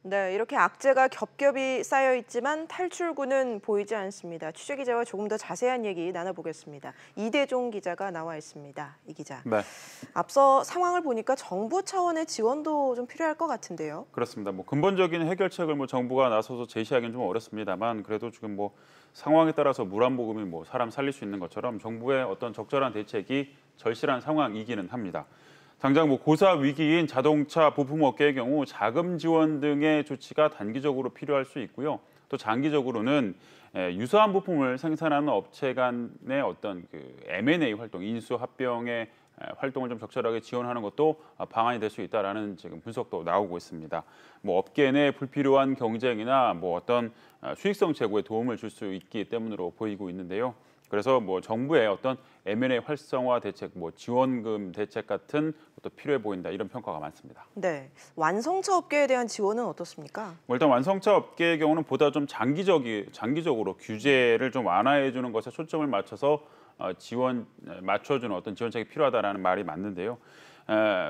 네, 이렇게 악재가 겹겹이 쌓여 있지만 탈출구는 보이지 않습니다. 취재 기자와 조금 더 자세한 얘기 나눠보겠습니다. 이대종 기자가 나와 있습니다. 이 기자. 네. 앞서 상황을 보니까 정부 차원의 지원도 좀 필요할 것 같은데요. 그렇습니다. 근본적인 해결책을 정부가 나서서 제시하기는 좀 어렵습니다만 그래도 지금 상황에 따라서 물 한 모금이 사람 살릴 수 있는 것처럼 정부의 어떤 적절한 대책이 절실한 상황이기는 합니다. 당장 고사 위기인 자동차 부품업계의 경우 자금 지원 등의 조치가 단기적으로 필요할 수 있고요. 또 장기적으로는 유사한 부품을 생산하는 업체 간의 어떤 M&A 활동, 인수 합병의 활동을 좀 적절하게 지원하는 것도 방안이 될 수 있다라는 지금 분석도 나오고 있습니다. 업계 내 불필요한 경쟁이나 어떤 수익성 제고에 도움을 줄 수 있기 때문으로 보이고 있는데요. 그래서 정부의 어떤 M&A 활성화 대책, 지원금 대책 같은 것도 필요해 보인다 이런 평가가 많습니다. 네, 완성차 업계에 대한 지원은 어떻습니까? 일단 완성차 업계의 경우는 보다 좀 장기적으로 규제를 좀 완화해 주는 것에 초점을 맞춰서 맞춰주는 어떤 지원책이 필요하다라는 말이 맞는데요.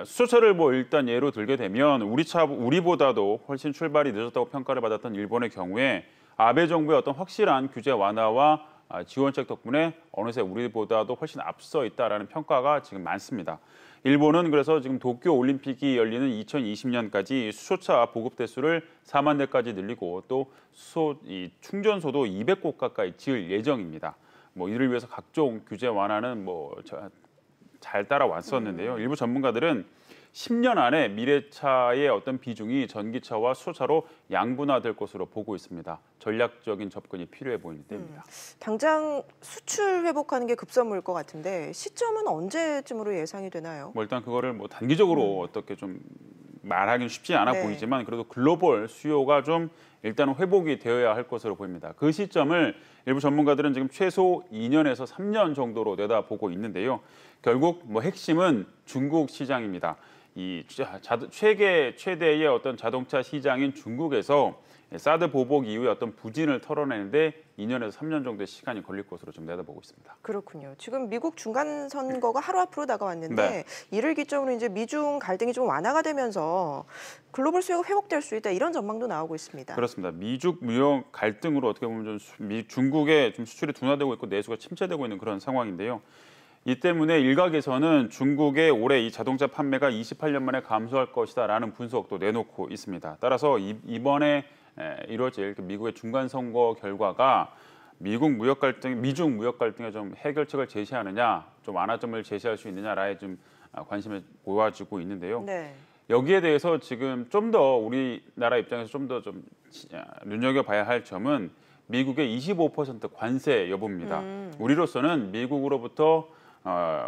수소차를 일단 예로 들게 되면 우리보다도 훨씬 출발이 늦었다고 평가를 받았던 일본의 경우에 아베 정부의 어떤 확실한 규제 완화와 지원책 덕분에 어느새 우리보다도 훨씬 앞서 있다라는 평가가 지금 많습니다. 일본은 그래서 지금 도쿄 올림픽이 열리는 2020년까지 수소차 보급 대수를 4만 대까지 늘리고 또 충전소도 200곳 가까이 지을 예정입니다. 이를 위해서 각종 규제 완화는 잘 따라왔었는데요. 일부 전문가들은 10년 안에 미래차의 어떤 비중이 전기차와 수소차로 양분화될 것으로 보고 있습니다. 전략적인 접근이 필요해 보이는 때입니다. 당장 수출 회복하는 게 급선무일 것 같은데 시점은 언제쯤으로 예상이 되나요? 일단 그거를 단기적으로 어떻게 좀 말하기는 쉽지 않아 네. 보이지만 그래도 글로벌 수요가 좀 일단은 회복이 되어야 할 것으로 보입니다. 그 시점을 일부 전문가들은 지금 최소 2년에서 3년 정도로 내다보고 있는데요. 결국 핵심은 중국 시장입니다. 이 최대의 어떤 자동차 시장인 중국에서 사드 보복 이후에 어떤 부진을 털어내는데 2년에서 3년 정도의 시간이 걸릴 것으로 좀 내다보고 있습니다. 그렇군요. 지금 미국 중간 선거가 하루 앞으로 다가왔는데 네. 이를 기점으로 이제 미중 갈등이 좀 완화가 되면서 글로벌 수요가 회복될 수 있다 이런 전망도 나오고 있습니다. 그렇습니다. 미중 무역 갈등으로 어떻게 보면 중국의 좀 수출이 둔화되고 있고 내수가 침체되고 있는 그런 상황인데요. 이 때문에 일각에서는 중국의 올해 이 자동차 판매가 28년 만에 감소할 것이다라는 분석도 내놓고 있습니다. 따라서 이번에 이뤄질 미국의 중간 선거 결과가 미중 무역 갈등에 좀 해결책을 제시하느냐, 좀 완화점을 제시할 수 있느냐라에 좀 관심이 모아지고 있는데요. 네. 여기에 대해서 지금 좀 더 우리나라 입장에서 좀 더 눈여겨봐야 할 점은 미국의 25% 관세 여부입니다. 우리로서는 미국으로부터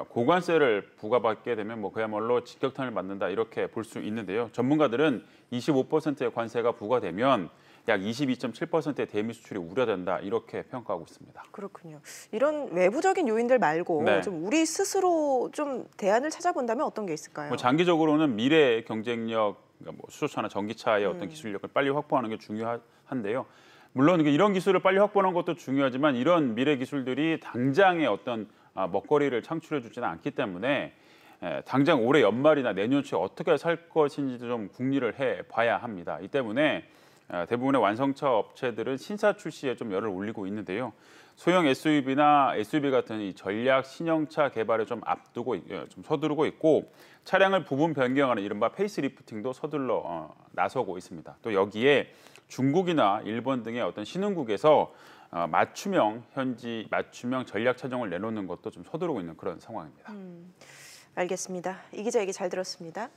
고관세를 부과받게 되면 그야말로 직격탄을 맞는다 이렇게 볼 수 있는데요. 전문가들은 25%의 관세가 부과되면 약 22.7%의 대미 수출이 우려된다 이렇게 평가하고 있습니다. 그렇군요. 이런 외부적인 요인들 말고 네. 좀 우리 스스로 좀 대안을 찾아본다면 어떤 게 있을까요? 장기적으로는 미래의 경쟁력, 수소차나 전기차의 어떤 기술력을 빨리 확보하는 게 중요한데요. 물론 이런 기술을 빨리 확보하는 것도 중요하지만 이런 미래 기술들이 당장의 어떤 먹거리를 창출해 주지는 않기 때문에 당장 올해 연말이나 내년 초에 어떻게 살 것인지도 좀 궁리를 해봐야 합니다. 이 때문에 대부분의 완성차 업체들은 신사 출시에 좀 열을 올리고 있는데요. 소형 SUV나 SUV 같은 이 전략 신형차 개발에 좀 서두르고 있고 차량을 부분 변경하는 이른바 페이스리프팅도 서둘러 나서고 있습니다. 또 여기에 중국이나 일본 등의 어떤 신흥국에서 맞춤형 전략 차종을 내놓는 것도 좀 서두르고 있는 그런 상황입니다. 알겠습니다. 이 기자 얘기 잘 들었습니다.